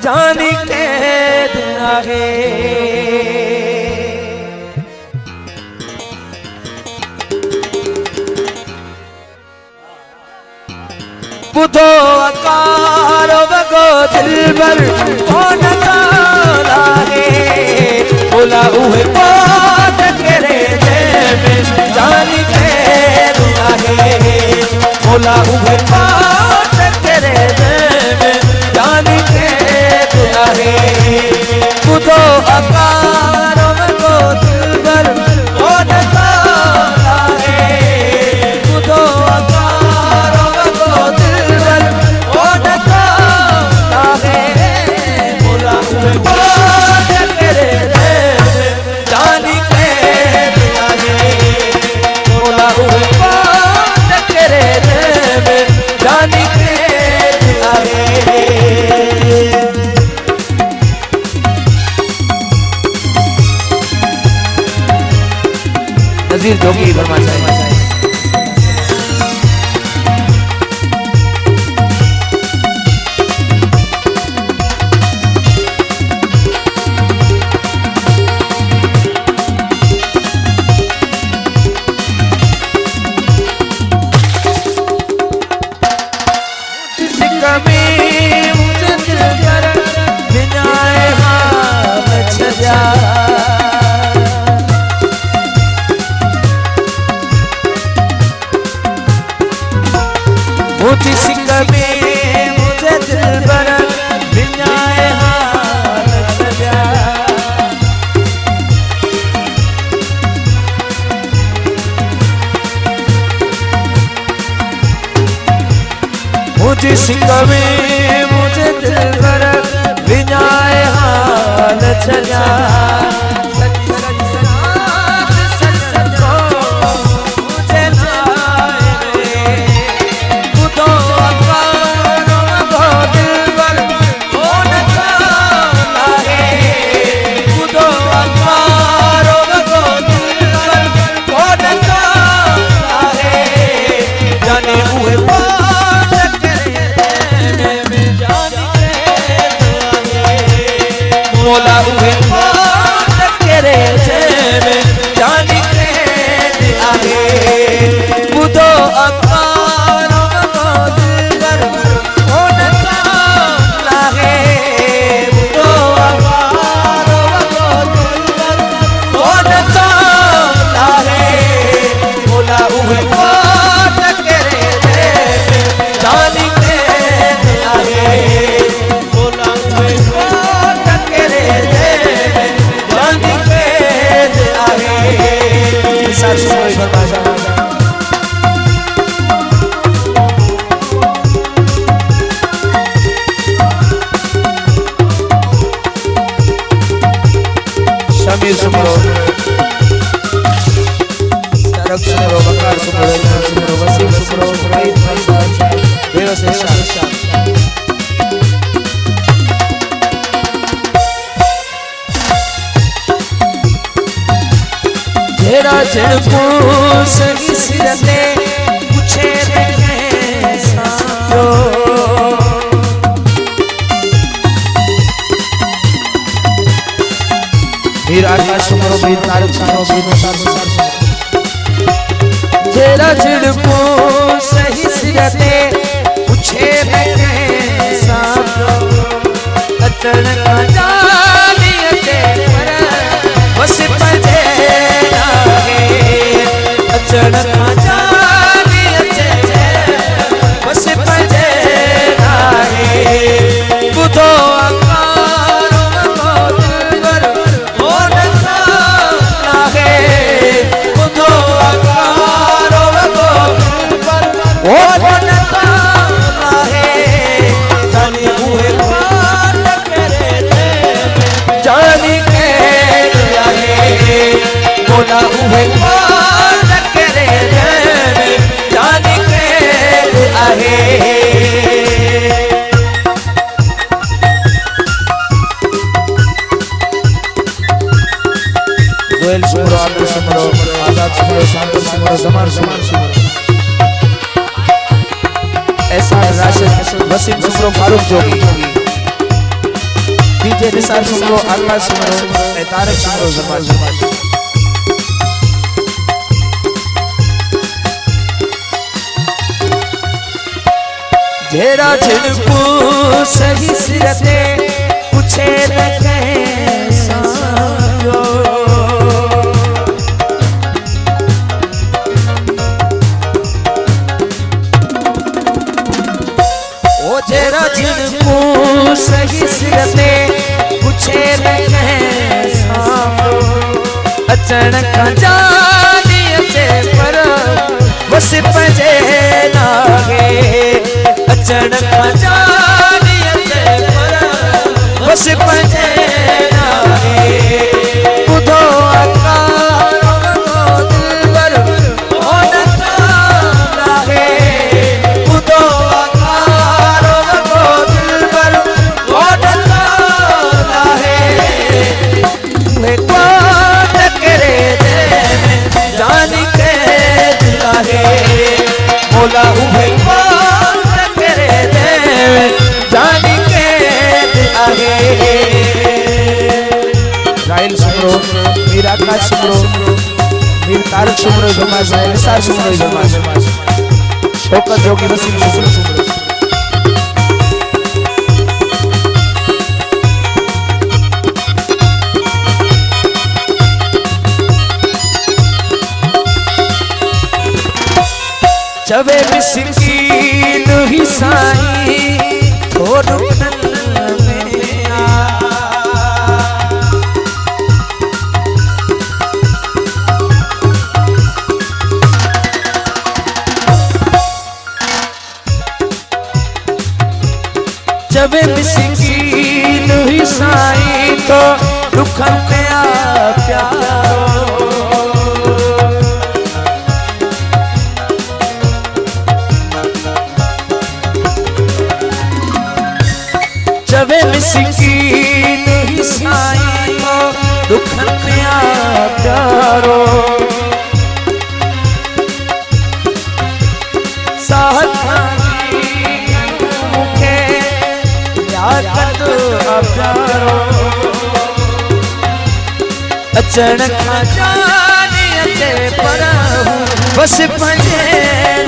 जानी कैद आहे। बुधो अकारो बगो दिलबर कौन ताला है, बोला उहे बात करे में जानी कैद आहे, बोला उहे बात करे में जानी कैद आहे। बुधो अकारो बगो दिलबर कौन ताला है, बुधो अकारो बगो दिलबर कौन ताला है, बोला उहे बात करे जानी कैद आहे, बोला उहे बात करे जानी कैद आहे। नज़ीर जोगी फरमाता है मुझे सिंग में मुझे दिल पर बिनाए हाल सजा, मुझे सिंग में मुझे दिल पर बिनाए हाल सजा। मोला उहे बात करे में जानी कैद आहे, बुधो अकारो बगो दिलबर कौन ताला है, बुधो अकारो बगो दिलबर कौन ताला है, बोला उहे बात करे जानी कैद आहे, बोला उहे बात करे जानी कैद आहे। साथ सुनो एक बार शमीर सुमरो, तारक सुमरो, बकार सुमरो, इनाम सुमरो, वसीम सुमरो, मुराद फरसाद, बेवस शाह। तेरा झड़को सही सिरते पूछे कैसा हो, वीर आकाश सुमरो, वीर तारक सुमरो, वीर मुसार मुसार। तेरा झड़को सही सिरते पूछे कैसा हो, अचल का जानी पर बस पजे अचल का जानी बस पजे बुधो अकारो बगो दिलबर कौन ताला है, बुधो अकारो बगो दिलबर कौन ताला है, जानी उहे बात करे जानी कैद आहे, बोला उहे बात करे जानी कैद आहे। गोयल सुमरो, आमिर सुमरो, आजाद सुमरो, शांत सुमरो, जमान सुमरो, ऐसा राशिद, वसीम सुमरो, फारूक जोगी। डीजे निसार सुमरो आकाश सुमरो ए तारक सुमरो जमाज जेरा जिनको सही सिरते पूछे न कैसा ओ जेरा जिनको सही सिरते पूछे न कैसा अचानक जानी अचे पर बस पजे लागे अचानक जानी अचे पर बस पजे लागे बुधो अकारो को दिलबर होन लागे बुधो अकारो को दिलबर होन लागे वे कोट करे दे जानी के दिलागे मोला उभे जानी के आगे राइल सुमरो वीर आकाश सुमरो वीर तारक सुमरो जमाज निसार सुमरो जमाज शौकत जोगी वसीम सुमरो जबे मिसकीन ही साई थोड़ में जबे मिसकीन ही साई तो दुखन में आ प्यारो जबे मिसकीन ही साई को दुखन में आ प्यारो साहब मुखे याद प्यारो अचानक जानी अचे पर बस पंजे